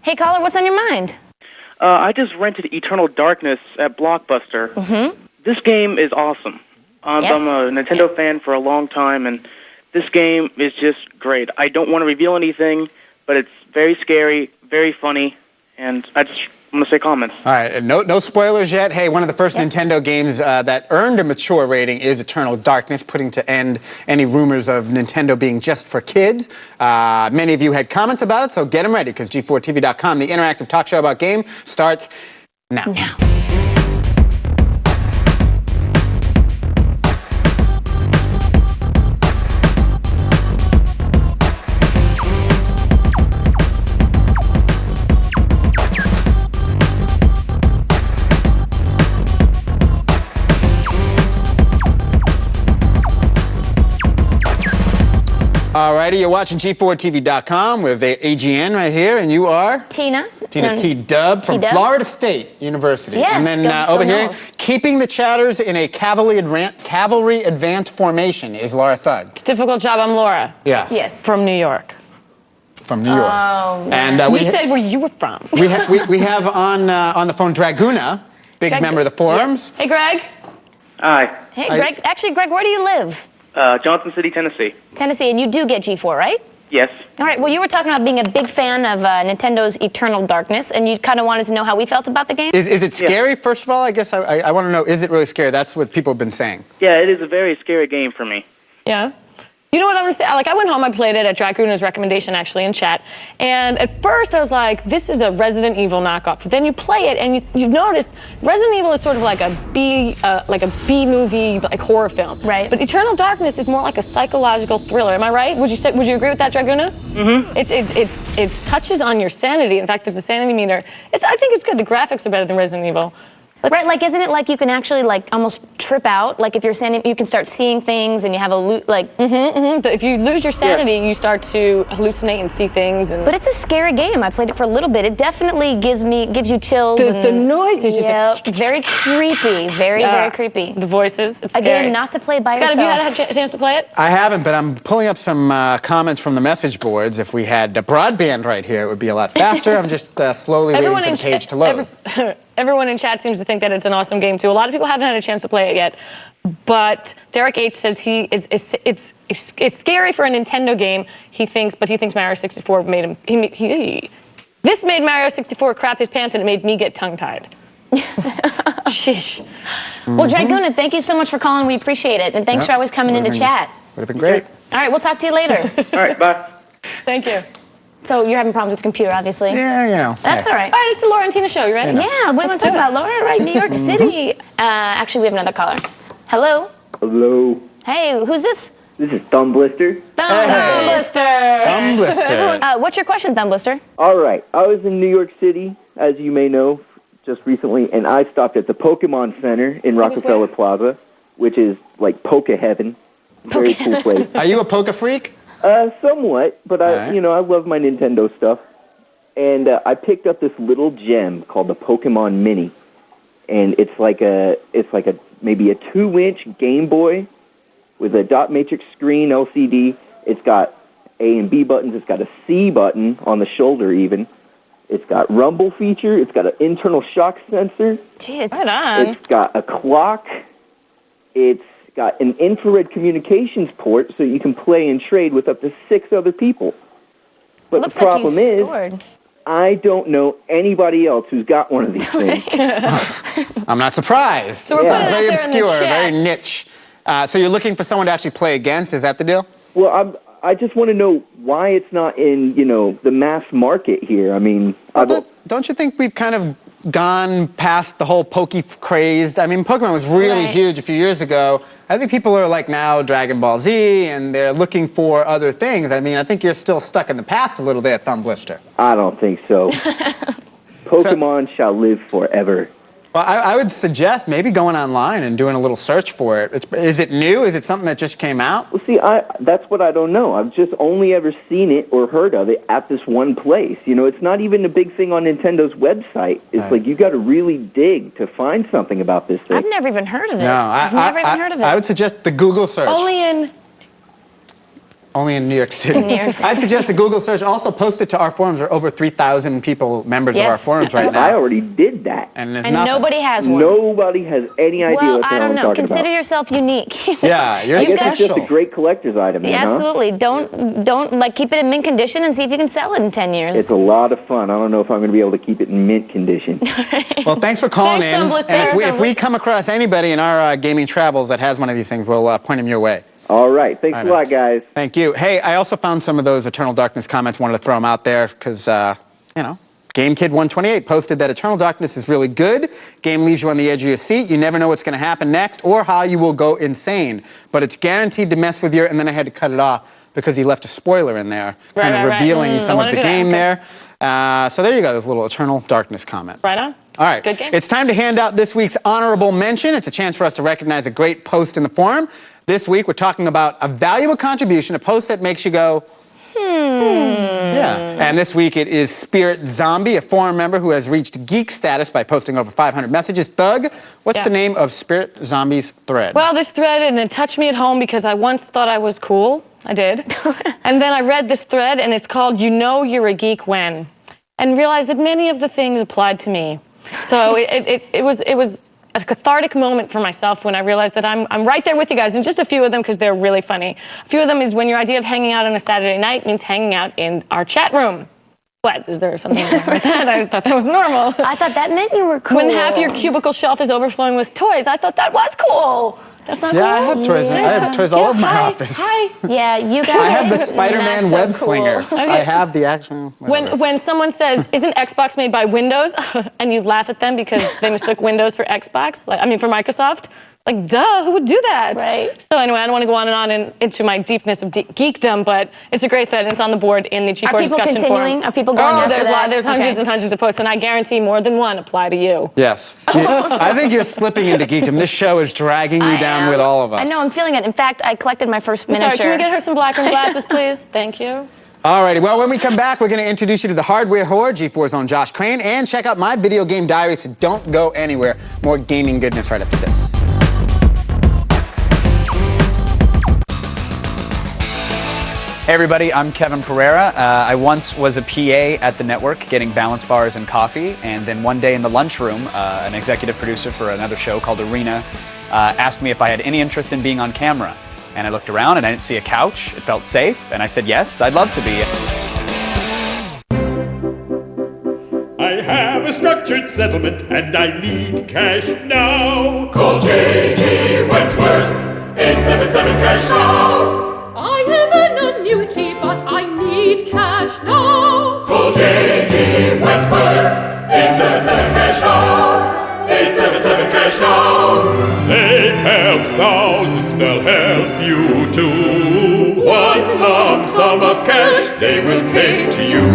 Hey, caller, what's on your mind? I just rented Eternal Darkness at Blockbuster. Mm-hmm. This game is awesome. I'm a Nintendo fan for a long time, and this game is just great. I don't want to reveal anything, but it's very scary, very funny, and I just want to say comments. All right, no spoilers yet. Hey, one of the first Nintendo games that earned a mature rating is Eternal Darkness, putting to end any rumors of Nintendo being just for kids. Many of you had comments about it, so get them ready, because G4TV.com, the interactive talk show about games, starts now. Alrighty, you're watching G4TV.com with AGN right here, and you are? Tina. Tina T-Dub from Florida State University. Yes, and then over here, keeping the chatters in a cavalry advanced formation is Laura Thug. It's a difficult job. I'm Laura. Yeah. Yes. From New York. From New York. Oh, and we said where you were from. we have on the phone Draguna, big member of the forums. Yeah. Hey, Greg. Hi. Hey, Greg. Actually, Greg, where do you live? Johnson City, Tennessee. Tennessee, and you do get G4, right? Yes. All right, well, you were talking about being a big fan of Nintendo's Eternal Darkness, and you kind of wanted to know how we felt about the game? Is it scary, first of all? I guess I want to know, is it really scary? That's what people have been saying. Yeah, it is a very scary game for me. Yeah. You know what I'm gonna say? Like, I went home, I played it at Draguna's recommendation, actually, in chat. And at first, I was like, this is a Resident Evil knockoff. But then you play it, and you notice Resident Evil is sort of like a B movie, like horror film. Right. But Eternal Darkness is more like a psychological thriller. Am I right? Would you agree with that, Draguna? Mm-hmm. It touches on your sanity. In fact, there's a sanity meter. I think it's good. The graphics are better than Resident Evil. Right, like, isn't it like you can actually, like, almost trip out? Like, if you're sanity, you can start seeing things, and you have If you lose your sanity, you start to hallucinate and see things. But it's a scary game. I played it for a little bit. It definitely gives you chills. The noise is just like, very creepy, very creepy. The voices, it's scary. A game not to play by yourself. Scott, have you had a chance to play it? I haven't, but I'm pulling up some comments from the message boards. If we had broadband right here, it would be a lot faster. I'm just slowly waiting for the page to load. Everyone in chat seems to think that it's an awesome game too. A lot of people haven't had a chance to play it yet, but Derek H says it's scary for a Nintendo game. He thinks Mario 64 made him. This made Mario 64 crap his pants, and it made me get tongue-tied. Shish. Well, Draguna, thank you so much for calling. We appreciate it, and thanks for always coming into chat. Would have been great. All right, we'll talk to you later. All right, bye. Thank you. So you're having problems with the computer, obviously. Yeah, you know. That's all right. All right, it's the Laura and Tina show. You ready? Yeah, what do you want to talk about, Laura? Right, New York City. Actually, we have another caller. Hello. Hello. Hey, who's this? This is Thumb Blister. Thumb Blister. Thumb Blister. What's your question, Thumb Blister? All right. I was in New York City, as you may know, just recently, and I stopped at the Pokemon Center in Rockefeller Plaza, which is like Poke Heaven. Very cool place. Are you a Poke freak? Somewhat, but I love my Nintendo stuff. And I picked up this little gem called the Pokemon Mini, and it's like maybe a 2-inch Game Boy with a dot matrix screen LCD. It's got A and B buttons. It's got a C button on the shoulder even. It's got rumble feature. It's got an internal shock sensor. Jeez, right on. It's got a clock. It's got an infrared communications port so you can play and trade with up to 6 other people. But looks the problem like you is, scored. I don't know anybody else who's got one of these things. I'm not surprised. So we're putting it out very there in the obscure, chat. very niche. So you're looking for someone to actually play against? Is that the deal? Well, I just want to know why it's not in, the mass market here. I mean, don't you think we've kind of gone past the whole Poke craze? I mean, Pokemon was really huge a few years ago. I think people are like now Dragon Ball Z, and they're looking for other things. I mean, I think you're still stuck in the past a little there, Thumb Blister. I don't think so. Pokemon shall live forever. Well, I would suggest maybe going online and doing a little search for it. Is it new? Is it something that just came out? Well, see, that's what I don't know. I've just only ever seen it or heard of it at this one place. It's not even a big thing on Nintendo's website. It's like you got to really dig to find something about this thing. I've never even heard of it. No, I've never even heard of it. I would suggest the Google search. Only in Only in New York City. In New York City. I'd suggest a Google search. Also post it to our forums. There are over 3,000 people, members of our forums right now. I already did that. And nobody has one. Nobody has any idea Well, what the I hell don't I'm know. talking Consider about. yourself unique. Yeah, you're I guess special. it's just a great collector's item, then, huh? Absolutely. Don't like keep it in mint condition and see if you can sell it in 10 years. It's a lot of fun. I don't know if I'm going to be able to keep it in mint condition. Well, thanks for calling Thanks, in. Stumbler, And sir. if we come across anybody in our gaming travels that has one of these things, we'll point them your way. All right. Thanks a lot, guys. Thank you. Hey, I also found some of those Eternal Darkness comments. Wanted to throw them out there because, you know, GameKid128 posted that Eternal Darkness is really good. Game leaves you on the edge of your seat. You never know what's going to happen next or how you will go insane. But it's guaranteed to mess with you. And then I had to cut it off because he left a spoiler in there, kind of revealing some of the game there. So there you go. There's a little Eternal Darkness comment. Right on. All right. Good game. It's time to hand out this week's honorable mention. It's a chance for us to recognize a great post in the forum. This week, we're talking about a valuable contribution, a post that makes you go, Yeah. And this week, it is Spirit Zombie, a forum member who has reached geek status by posting over 500 messages. Doug, what's the name of Spirit Zombie's thread? Well, this thread, and it touched me at home because I once thought I was cool. I did. And then I read this thread, and it's called You Know You're a Geek When, and realized that many of the things applied to me. So it was a cathartic moment for myself when I realized that I'm right there with you guys, and just a few of them because they're really funny. A few of them is when your idea of hanging out on a Saturday night means hanging out in our chat room. What? Is there something wrong with that? I thought that was normal. I thought that meant you were cool. When half your cubicle shelf is overflowing with toys, I thought that was cool. That's not cool. I have toys. I have toys all over my office. Hi. Yeah, you guys. I have the Spider-Man web slinger. Cool. I have the actual. When someone says, "Isn't Xbox made by Windows?" and you laugh at them because they mistook Windows for Xbox, for Microsoft. Like, duh, who would do that? Right. So anyway, I don't want to go on and on into my deepness of geekdom, but it's a great thread, and it's on the board in the G4 discussion forum. Are people going after that? There's hundreds and hundreds of posts, and I guarantee more than one apply to you. Yes. I think you're slipping into geekdom. This show is dragging you down with all of us. I know, I'm feeling it. In fact, I collected my first miniature. Sorry, can we get her some black rim glasses, please? Thank you. Alrighty, well, when we come back, we're going to introduce you to the hardware horde, G4's own Josh Krane, and check out my video game diary, so don't go anywhere. More gaming goodness right after this. Hey everybody, I'm Kevin Pereira. I once was a PA at the network getting balance bars and coffee, and then one day in the lunchroom, an executive producer for another show called Arena asked me if I had any interest in being on camera. And I looked around and I didn't see a couch. It felt safe, and I said yes, I'd love to be. I have a structured settlement and I need cash now. Call J.G. Wentworth, 877 cash now. I have an annuity, but I need cash now. Call J.G. Wentworth, 877 cash now. 877 cash now. They help thousands, they'll help you too. One lump sum of cash they will pay to you.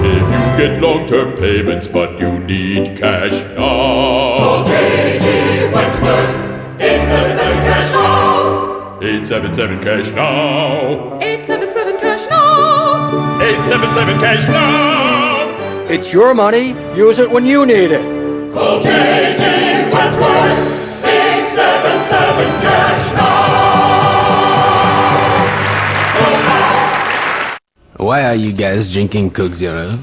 If you get long-term payments but you need cash now, call J.G. Wentworth, 877 cash now. 877 cash now. 877 cash now. 877 cash now. It's your money. Use it when you need it. Call J.G. Wentworth, 877 cash now. Why are you guys drinking Coke Zero?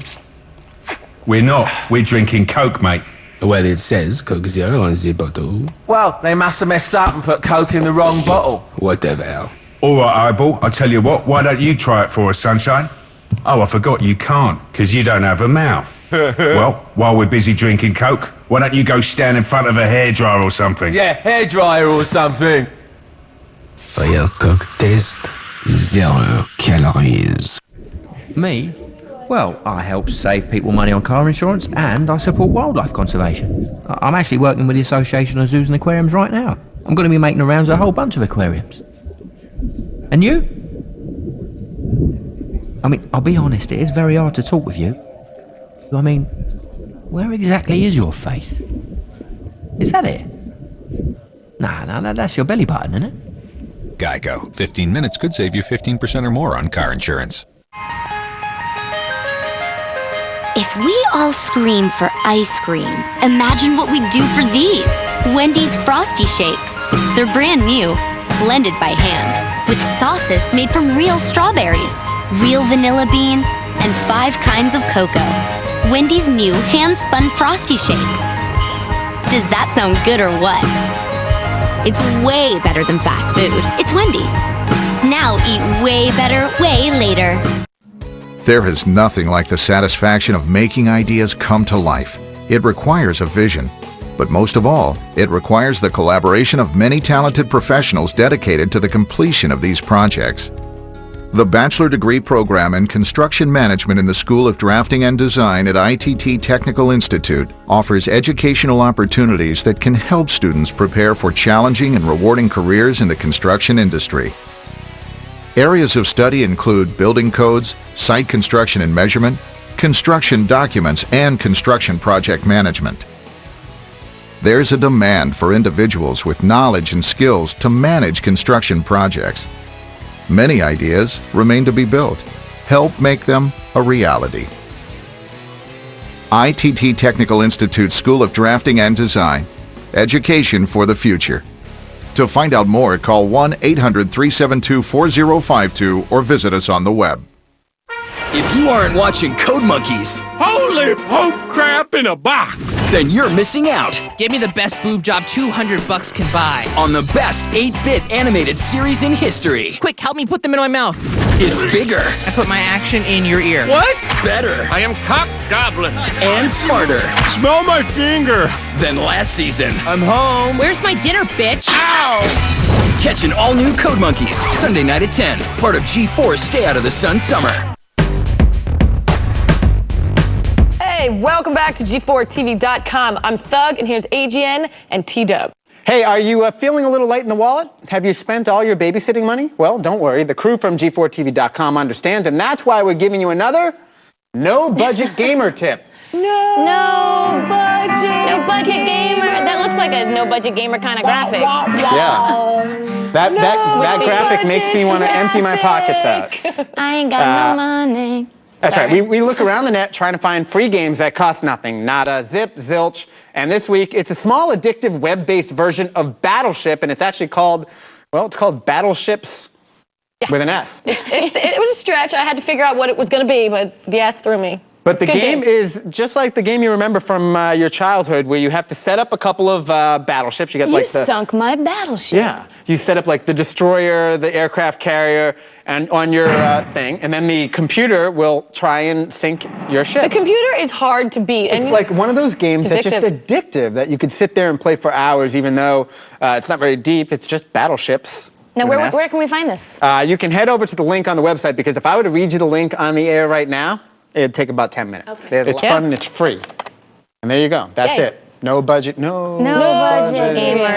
We're not. We're drinking Coke, mate. Well, it says Coke Zero on the bottle. Well, they must have messed up and put Coke in the wrong bottle. Whatever. All right, eyeball, I'll tell you what. Why don't you try it for us, sunshine? Oh, I forgot you can't, because you don't have a mouth. Well, while we're busy drinking Coke, why don't you go stand in front of a hairdryer or something? Yeah, hairdryer or something. For your Coke taste, 0 calories. Me? Well, I help save people money on car insurance and I support wildlife conservation. I'm actually working with the Association of Zoos and Aquariums right now. I'm going to be making the rounds of a whole bunch of aquariums. And you? I mean, I'll be honest, it is very hard to talk with you. I mean, where exactly is your face? Is that it? Nah, that's your belly button, isn't it? Geico. 15 minutes could save you 15% or more on car insurance. If we all scream for ice cream, imagine what we'd do for these Wendy's Frosty Shakes. They're brand new, blended by hand, with sauces made from real strawberries, real vanilla bean, and 5 kinds of cocoa. Wendy's new hand-spun Frosty Shakes. Does that sound good or what? It's way better than fast food. It's Wendy's. Now eat way better way later. There is nothing like the satisfaction of making ideas come to life. It requires a vision. But most of all, it requires the collaboration of many talented professionals dedicated to the completion of these projects. The Bachelor Degree Program in Construction Management in the School of Drafting and Design at ITT Technical Institute offers educational opportunities that can help students prepare for challenging and rewarding careers in the construction industry. Areas of study include building codes, site construction and measurement, construction documents, and construction project management. There's a demand for individuals with knowledge and skills to manage construction projects. Many ideas remain to be built. Help make them a reality. ITT Technical Institute School of Drafting and Design. Education for the future. To find out more, call 1-800-372-4052 or visit us on the web. If you aren't watching Code Monkeys, Holy poke crap in a box! then you're missing out Give me the best boob job $200 can buy. on the best 8-bit animated series in history. Quick, help me put them in my mouth. It's bigger. I put my action in your ear. What? Better. I am Cock Goblin. And smarter Smell my finger. than last season. I'm home. Where's my dinner, bitch? Ow! Catch an all-new Code Monkeys Sunday night at 10. Part of G4's Stay Out of the Sun Summer. Hey, welcome back to G4TV.com. I'm Thug, and here's AGN and T-Dub. Hey, are you feeling a little light in the wallet? Have you spent all your babysitting money? Well, don't worry. The crew from G4TV.com understands, and that's why we're giving you another No Budget Gamer tip. No budget gamer. That looks like a no budget gamer kind of graphic. Yeah. That graphic makes me want to empty my pockets out. I ain't got no money. That's Sorry. right. We look around the net trying to find free games that cost nothing. Nada, zip, zilch. And this week, it's a small, addictive, web-based version of Battleship, and it's actually called, well, it's called Battleships with an S. It was a stretch. I had to figure out what it was going to be, but the S threw me. But the Good game is just like the game you remember from your childhood, where you have to set up a couple of battleships. You got like the sunk my battleship. Yeah, you set up like the destroyer, the aircraft carrier, and on your thing, and then the computer will try and sink your ship. The computer is hard to beat. It's like one of those games that's just addictive, that you could sit there and play for hours, even though it's not very deep. It's just battleships. Now, where can we find this? You can head over to the link on the website, because if I were to read you the link on the air right now, it'd take about 10 minutes. Okay. It's fun and it's free. And there you go. That's Yay. it. No budget, no budget gamer.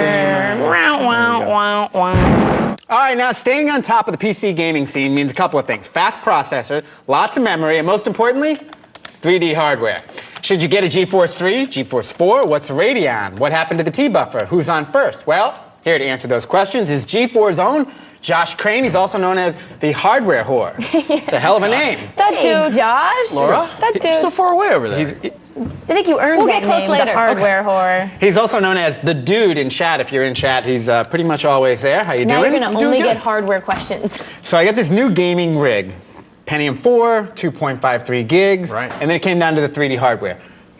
All right, now staying on top of the PC gaming scene means a couple of things. Fast processor, lots of memory, and most importantly, 3D hardware. Should you get a GeForce 3, GeForce 4? What's Radeon? What happened to the T-buffer? Who's on first? Well, here to answer those questions is G4's own Josh Krane. He's also known as the hardware whore. It's a hell of a name. That dude. Josh. Laura? That dude. So far away over there. I think you earned We'll that get close name, later. the hardware whore. He's also known as the dude in chat. If you're in chat, he's pretty much always there. How you Now doing? you're going to Doing only good. get hardware questions. So I got this new gaming rig. Pentium 4, 2.53 gigs, Right. and then it came down to the 3D hardware.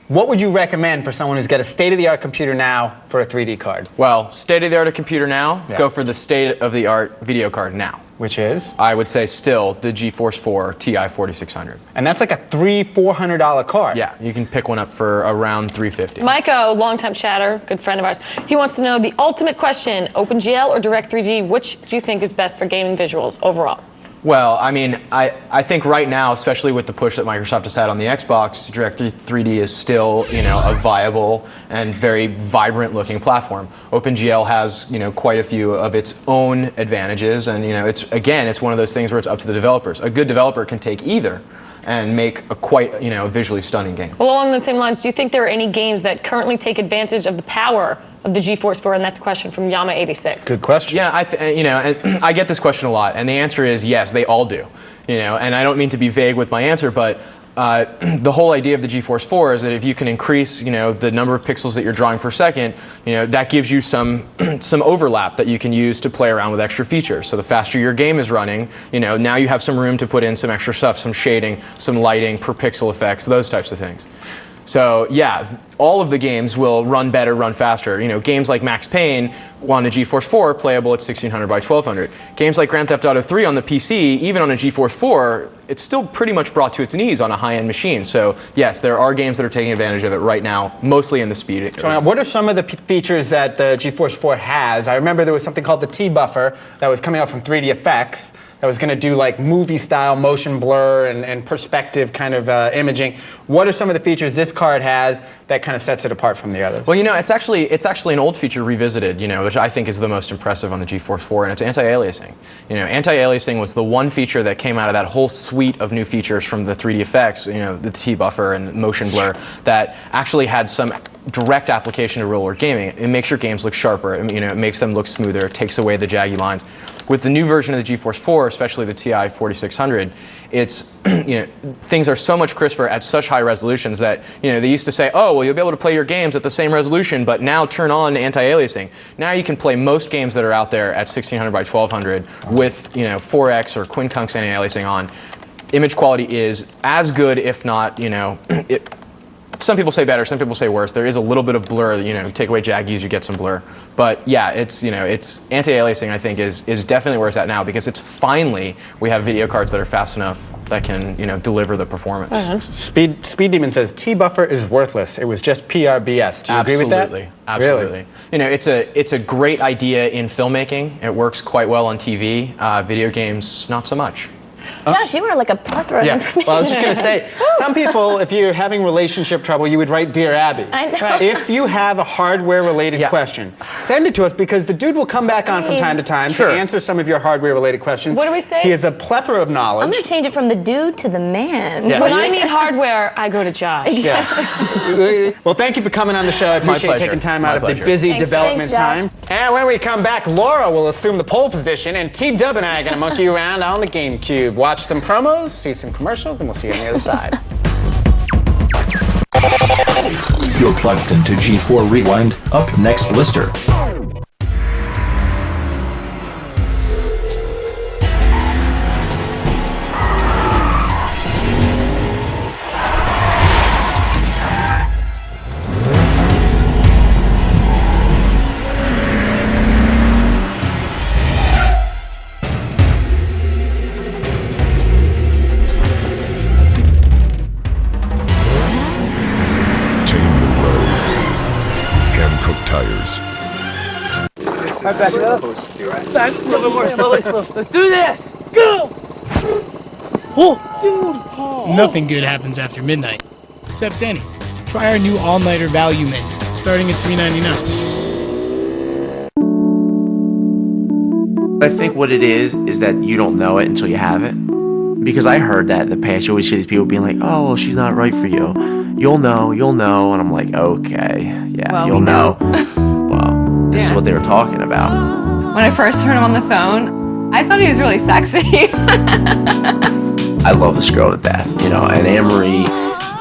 What would you recommend for someone who's got a state-of-the-art computer now for a 3D card? Well, state-of-the-art computer now, Yeah. go for the state-of-the-art video card now. Which is? I would say still the GeForce 4 Ti 4600. And that's like a $400 card. Yeah, you can pick one up for around $350. Miko, longtime chatter, good friend of ours. He wants to know the ultimate question, OpenGL or Direct3D, which do you think is best for gaming visuals overall? Well, I mean, I think right now, especially with the push that Microsoft has had on the Xbox, Direct3D is still, a viable and very vibrant looking platform. OpenGL has, quite a few of its own advantages, and, it's one of those things where it's up to the developers. A good developer can take either and make a quite, visually stunning game. Well, along the same lines, do you think there are any games that currently take advantage of the power of the GeForce 4? And that's a question from Yama86. Good question. Yeah, I get this question a lot, and the answer is yes, they all do. And I don't mean to be vague with my answer, but the whole idea of the GeForce 4 is that if you can increase, the number of pixels that you're drawing per second, that gives you some overlap that you can use to play around with extra features. So the faster your game is running, now you have some room to put in some extra stuff, some shading, some lighting, per pixel effects, those types of things. So yeah, all of the games will run better, run faster. Games like Max Payne on a GeForce 4 playable at 1600 by 1200. Games like Grand Theft Auto 3 on the PC, even on a GeForce 4, it's still pretty much brought to its knees on a high-end machine. So yes, there are games that are taking advantage of it right now, mostly in the speed. So what are some of the features that the GeForce 4 has? I remember there was something called the T-Buffer that was coming out from 3D Effects that was going to do like movie-style motion blur and perspective kind of imaging. What are some of the features this card has that kind of sets it apart from the others? Well, it's actually an old feature revisited, which I think is the most impressive on the GeForce 4, and it's anti-aliasing. Anti-aliasing was the one feature that came out of that whole suite of new features from the 3D Effects, the T-Buffer and motion blur, that actually had some direct application to real-world gaming. It makes your games look sharper. It makes them look smoother. It takes away the jaggy lines. With the new version of the GeForce 4, especially the TI 4600, it's things are so much crisper at such high resolutions that they used to say, oh well, you'll be able to play your games at the same resolution, but now turn on anti-aliasing. Now you can play most games that are out there at 1600 by 1200 with 4x or quincunx anti-aliasing on. Image quality is as good, if not, some people say better, some people say worse. There is a little bit of blur. Take away jaggies, you get some blur. But yeah, it's anti-aliasing. I think is definitely where it's at now, because it's finally we have video cards that are fast enough that can deliver the performance. Speed Demon says T-Buffer is worthless. It was just PRBS. Do you agree with that? Absolutely. Really? It's a great idea in filmmaking. It works quite well on TV. Video games, not so much. Josh, you were like a plethora of information. Well, I was just going to say, some people, if you're having relationship trouble, you would write Dear Abby. I know. If you have a hardware-related question, send it to us, because the dude will come back on from time to time to answer some of your hardware-related questions. What do we say? He has a plethora of knowledge. I'm going to change it from the dude to the man. Yeah. When I need hardware, I go to Josh. Yeah. Well, thank you for coming on the show. I appreciate taking time out of the busy development time. And when we come back, Laura will assume the pole position, and T-Dub and I are going to monkey you around on the Gamecube. Watch some promos, see some commercials, and we'll see you on the other side. You're plugged into G4 Rewind. Up next, Blister. Back it up. Back a little bit more slowly, slow. Let's do this. Go! Oh, dude. Nothing good happens after midnight, except Denny's. Try our new all-nighter value menu, starting at $3.99. I think what it is that you don't know it until you have it. Because I heard that in the past, you always hear these people being like, oh, well, she's not right for you. You'll know. And I'm like, okay, yeah, well, you'll know. Well, this is what they were talking about. When I first heard him on the phone, I thought he was really sexy. I love this girl to death, and Anne-Marie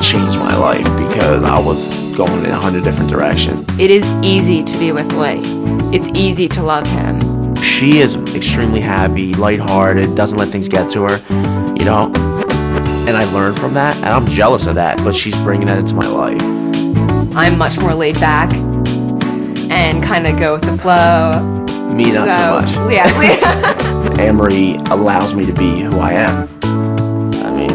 changed my life because I was going in 100 different directions. It is easy to be with Lee. It's easy to love him. She is extremely happy, lighthearted, doesn't let things get to her, and I learned from that, and I'm jealous of that, but she's bringing that into my life. I'm much more laid back and kind of go with the flow. Me, not so much. Yeah. Anne-Marie allows me to be who I am. I mean,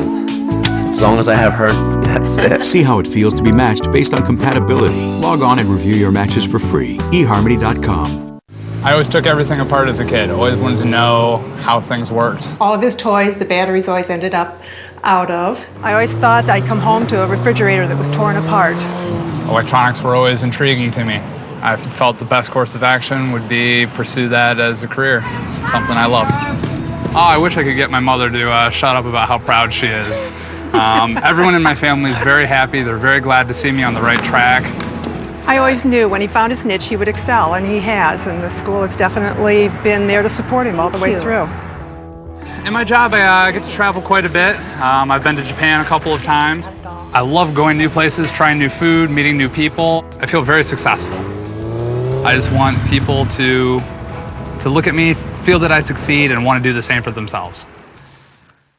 as long as I have her, that's it. See how it feels to be matched based on compatibility. Log on and review your matches for free. eHarmony.com. I always took everything apart as a kid. Always wanted to know how things worked. All of his toys, the batteries always ended up out of. I always thought I'd come home to a refrigerator that was torn apart. Electronics were always intriguing to me. I felt the best course of action would be pursue that as a career, something I loved. Oh, I wish I could get my mother to shut up about how proud she is. Everyone in my family is very happy. They're very glad to see me on the right track. I always knew when he found his niche he would excel, and he has, and the school has definitely been there to support him all the way through. in my job, I get to travel quite a bit. I've been to Japan a couple of times. I love going to new places, trying new food, meeting new people. I feel very successful. I just want people to look at me, feel that I succeed, and want to do the same for themselves.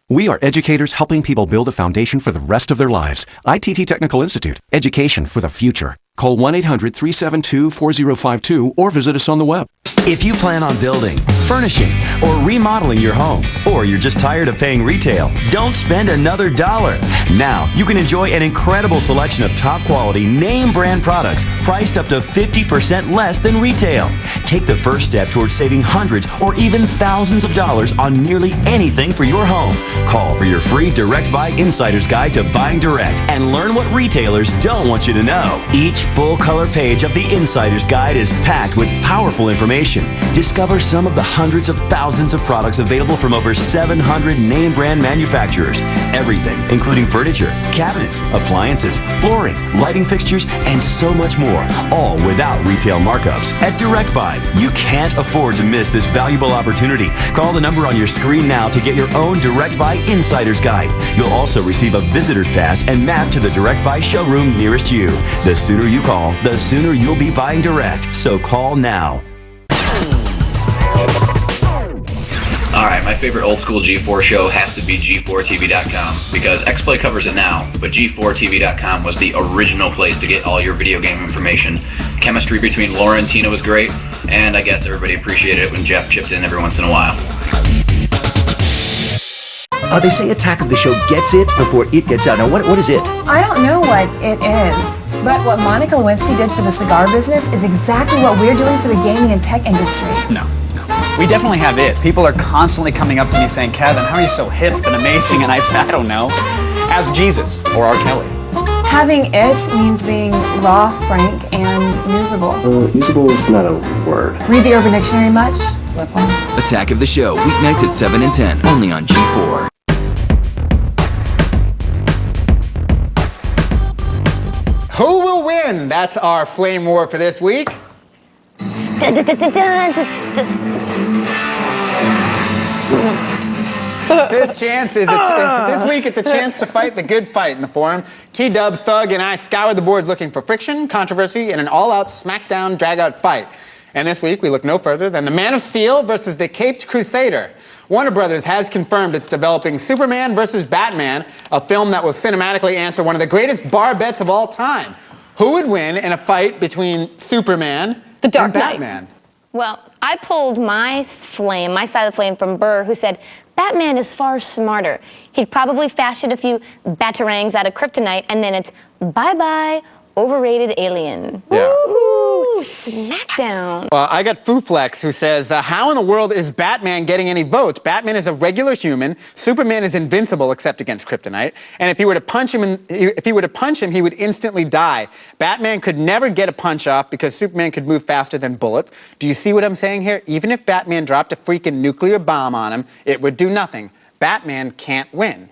We are educators helping people build a foundation for the rest of their lives. ITT Technical Institute, education for the future. Call 1-800-372-4052 or visit us on the web. If you plan on building, furnishing, or remodeling your home, or you're just tired of paying retail, don't spend another dollar. Now, you can enjoy an incredible selection of top quality name brand products priced up to 50% less than retail. Take the first step towards saving hundreds or even thousands of dollars on nearly anything for your home. Call for your free Direct Buy Insider's Guide to Buying Direct and learn what retailers don't want you to know. Each full-color page of the Insider's Guide is packed with powerful information. Discover some of the hundreds of thousands of products available from over 700 name brand manufacturers. Everything, including furniture, cabinets, appliances, flooring, lighting fixtures, and so much more, all without retail markups. At Direct Buy, you can't afford to miss this valuable opportunity. Call the number on your screen now to get your own Direct Buy Insider's Guide. You'll also receive a visitor's pass and map to the Direct Buy showroom nearest you. The sooner you call, the sooner you'll be buying direct. So call now. Alright, my favorite old school G4 show has to be G4TV.com because XPlay covers it now, but G4TV.com was the original place to get all your video game information. Chemistry between Laura and Tina was great, and I guess everybody appreciated it when Jeff chipped in every once in a while. They say Attack of the Show gets it before it gets out. Now, what is it? I don't know what it is, but what Monica Lewinsky did for the cigar business is exactly what we're doing for the gaming and tech industry. No. We definitely have it. People are constantly coming up to me saying, Kevin, how are you so hip and amazing? And I said, I don't know. Ask Jesus or R. Kelly. Having it means being raw, frank, and usable. Usable is not a word. Read the Urban Dictionary much? Attack of the Show, weeknights at 7 and 10, only on G4. Who will win? That's our flame war for this week. This week it's a chance to fight the good fight in the forum. T-Dub, Thug, and I scoured the boards looking for friction, controversy, and an all-out smackdown, drag-out fight. And this week we look no further than the Man of Steel versus the Caped Crusader. Warner Brothers has confirmed it's developing Superman versus Batman, a film that will cinematically answer one of the greatest bar bets of all time. Who would win in a fight between Superman and Batman? Well, I pulled my side of the flame from Burr, who said, Batman is far smarter. He'd probably fashion a few batarangs out of kryptonite, and then it's bye-bye, overrated alien. Yeah. Woo-hoo, smackdown. Well, I got Fooflex, who says, how in the world is Batman getting any votes? Batman is a regular human. Superman is invincible except against kryptonite. And if he were to punch him, he would instantly die. Batman could never get a punch off because Superman could move faster than bullets. Do you see what I'm saying here? Even if Batman dropped a freaking nuclear bomb on him, it would do nothing. Batman can't win.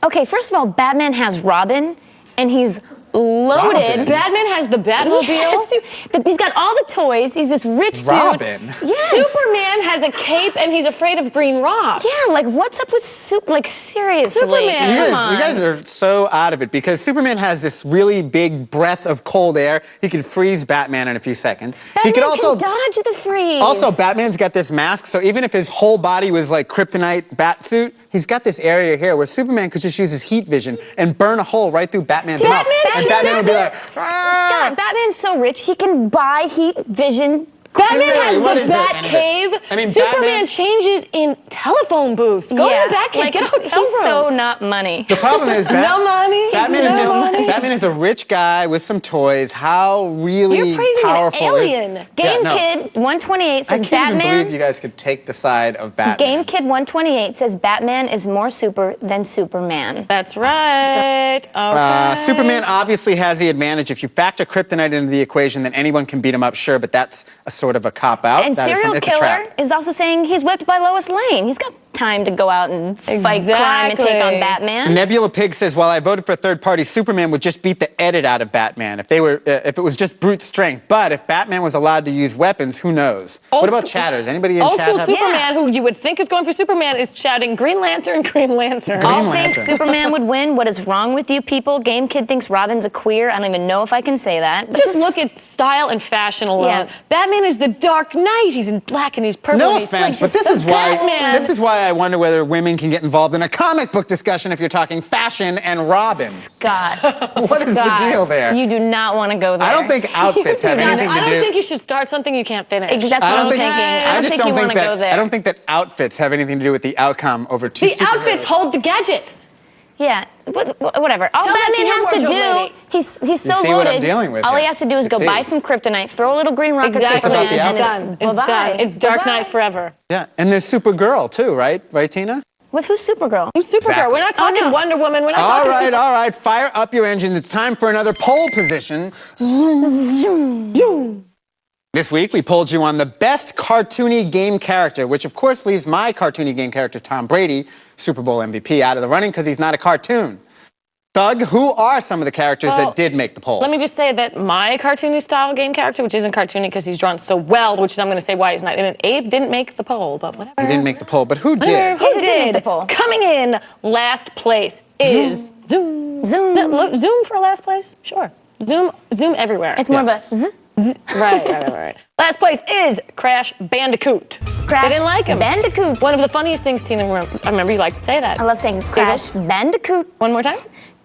Okay, first of all, Batman has Robin, and he's loaded. Robin. Batman has the Batmobile. Yes, dude. He's got all the toys. He's this rich Robin. dude. Yes. Superman has a cape and he's afraid of green rocks. Yeah, like what's up with like seriously? Superman. You guys are so out of it because Superman has this really big breath of cold air. He could freeze Batman in a few seconds. Batman He could also can dodge the freeze. Also, Batman's got this mask, so even if his whole body was like kryptonite bat suit, he's got this area here where Superman could just use his heat vision and burn a hole right through Batman's mouth. And Batman would be like, Scott, Batman's so rich, he can buy heat vision. Batman has What the is it? Bat Cave. I mean, Superman Batman- changes in telephone booths. Go to the Bat Cave, get a hotel He's room. so not money. The problem is No money. Batman is a rich guy with some toys. How really You're praising powerful an alien. is... Game Yeah, no. Kid 128 says I can't even Batman. believe you guys could take the side of Batman. Game Kid 128 says Batman is more super than Superman. That's right. Okay. Superman obviously has the advantage. If you factor kryptonite into the equation, then anyone can beat him up, sure, but that's a sort of a cop-out. And That is Serial it's a trap. Killer is also saying he's whipped by Lois Lane. He's got time to go out and fight crime and take on Batman. Nebula Pig says, while I voted for third party, Superman would just beat the edit out of Batman if it was just brute strength. But if Batman was allowed to use weapons, who knows? What about chatters? Anybody in chat? Old school Superman, who you would think is going for Superman, is shouting Green Lantern, Green Lantern. I'll think Superman would win. What is wrong with you people? Game Kid thinks Robin's a queer. I don't even know if I can say that. Just look at style and fashion alone. Yeah. Batman is the Dark Knight. He's in black and he's purple. No and he's offense, like but this is why I wonder whether women can get involved in a comic book discussion if you're talking fashion and Robin. Scott. What is the deal there? You do not want to go there. I don't think outfits have anything to do. I don't think you should start something you can't finish. That's what I'm thinking. I don't think you want to go there. I don't think that outfits have anything to do with the outcome over two The outfits hold the gadgets. Yeah, whatever. All Tell that Batman to your has to wardrobe do, he's so see loaded. what I'm dealing with all he here. has to do is go See. buy some kryptonite, throw a little green rock Exactly. at Superman, It's and done. It's done. It's Dark Knight forever. Yeah, and there's Supergirl too, right? Right, Tina? With who's Supergirl? Who's Supergirl? Exactly. We're not talking Wonder Woman. We're not All talking right. Fire up your engine. It's time for another poll position. This week, we polled you on the best cartoony game character, which of course leaves my cartoony game character, Tom Brady, Super Bowl MVP, out of the running because he's not a cartoon. Thug, who are some of the characters that did make the poll? Let me just say that my cartoony style game character, which isn't cartoony because he's drawn so well, which is I'm going to say why he's not in it. Abe didn't make the poll, but whatever. He didn't make the poll, but who did? Who did make the poll? Coming in last place is Zoom. Zoom for last place? Sure. Zoom everywhere. It's more of a z. Right. Last place is Crash Bandicoot. They didn't like him. Bandicoot. One of the funniest things, Tina, I remember you like to say that. I love saying Crash Bandicoot. One more time.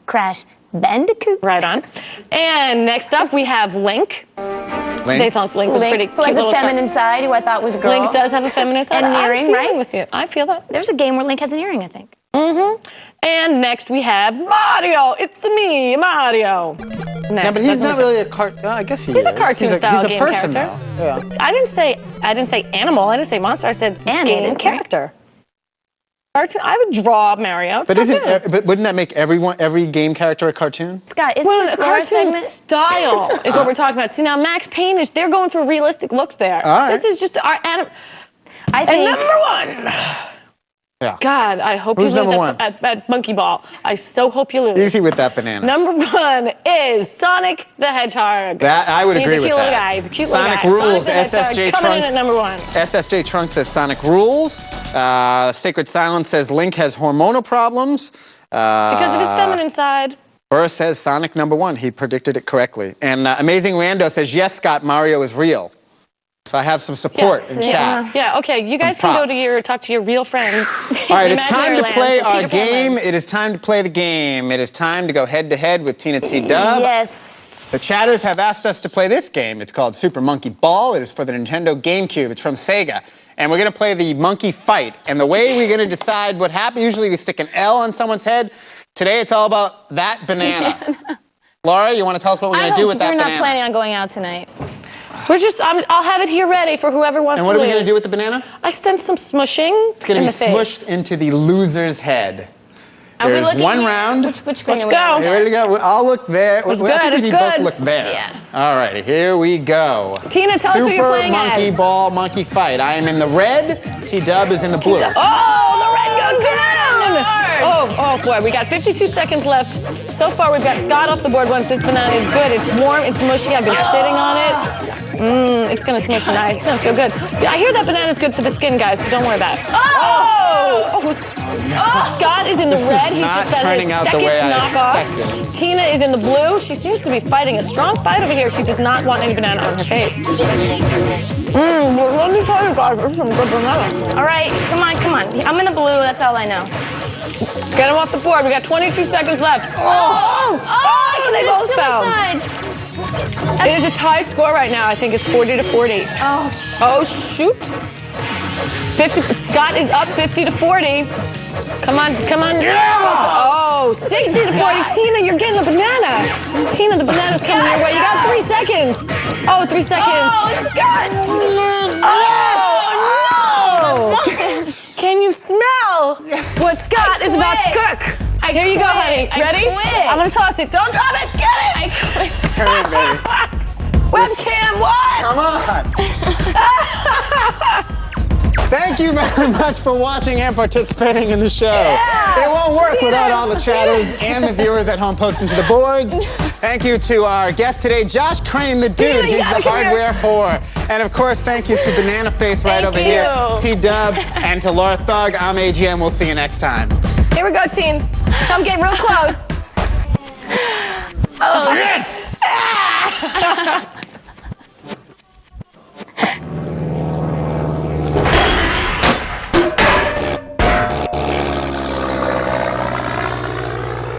Crash Bandicoot. Right on. And next up we have Link. They thought Link was pretty cute. Who has a feminine side, who I thought was a girl. Link does have a feminine side. And an earring, right? With you. I feel that. There's a game where Link has an earring, I think. Mm-hmm. And next we have Mario. It's me, Mario. Next. No, but he's not really a cartoon. I guess he is. He's a cartoon-style game person character. Now. Yeah. I didn't say animal. I didn't say monster. I said game character. Cartoon. I would draw Mario. But wouldn't that make every game character a cartoon? Scott, is well, this a cartoon style is what we're talking about. See, now Max Payne they're going for realistic looks there. All right. This is just our I think number one. Yeah. God, I hope Who's you lose number one? at Monkey Ball. I so hope you lose. Easy with that banana. Number one is Sonic the Hedgehog. That I would agree with He's a cute that. little guy. He's a cute little Sonic guy. rules. Sonic the SSJ Hedgehog coming in Trunks. at number one. SSJ Trunks says Sonic rules. Sacred Silence says Link has hormonal problems. Because of his feminine side. Burr says Sonic number one. He predicted it correctly. And Amazing Rando says, yes, Scott, Mario is real. So I have some support in chat. Yeah, okay. You guys can go to talk to your real friends. All right, it's time to play our Peter Pan game. lands. It is time to play the game. It is time to go head-to-head with Tina T. Dub. Yes. The chatters have asked us to play this game. It's called Super Monkey Ball. It is for the Nintendo GameCube. It's from Sega. And we're going to play the monkey fight. And the way we're going to decide what happens, usually we stick an L on someone's head. Today it's all about that banana. Laura, you want to tell us what we're going to do with that banana? We're not planning on going out tonight. We're just, I'll have it here ready for whoever wants to And what are we lose. going to do with the banana? I sent some smushing. It's going to be smushed into the loser's head. There's one round. Which screen Let's are we go. on? You ready to go? We'll all look there. It's I think good, we it's need good. both look there. Yeah. All right, here we go. Tina, tell us who you're playing Super Monkey as. Ball Monkey Fight. I am in the red. T-Dub is in the blue. Oh, the red goes down! Oh boy, we got 52 seconds left. So far, we've got Scott off the board once this banana is good. It's warm, it's mushy. I've been sitting on it. It's gonna smush nice. It's gonna feel good. I hear that banana's good for the skin, guys, so don't worry about it. Scott is in the red. He's not just done turning his out the second way I knockoff. expected. Tina is in the blue. She seems to be fighting a strong fight over here. She does not want any banana on her face. Let me tell you guys, this is some good banana. All right, come on. I'm in the blue, that's all I know. Get him off the board. We got 22 seconds left. They both fell. It is a tie score right now. I think it's 40-40. Oh, shoot. 50. Scott is up 50-40. Come on. Yeah! Oh, 60-40. Tina, you're getting a banana. Tina, the banana's coming your way. You got 3 seconds. Oh, 3 seconds. Oh, Scott! Oh, no! Can you smell what Scott is about to cook? Here you go, honey. Ready? I'm gonna toss it. Don't drop it. Get it. I quit. Come here, baby. Webcam, what? Come on. Thank you very much for watching and participating in the show. Yeah. It won't work without all the chatters and the viewers at home posting to the boards. Thank you to our guest today, Josh Krane, the dude. He's the hardware whore. And of course, thank you to Banana Face right over here, T-Dub, and to Laura Thug. I'm AGM. We'll see you next time. Here we go, team. Come get real close. Oh, yes!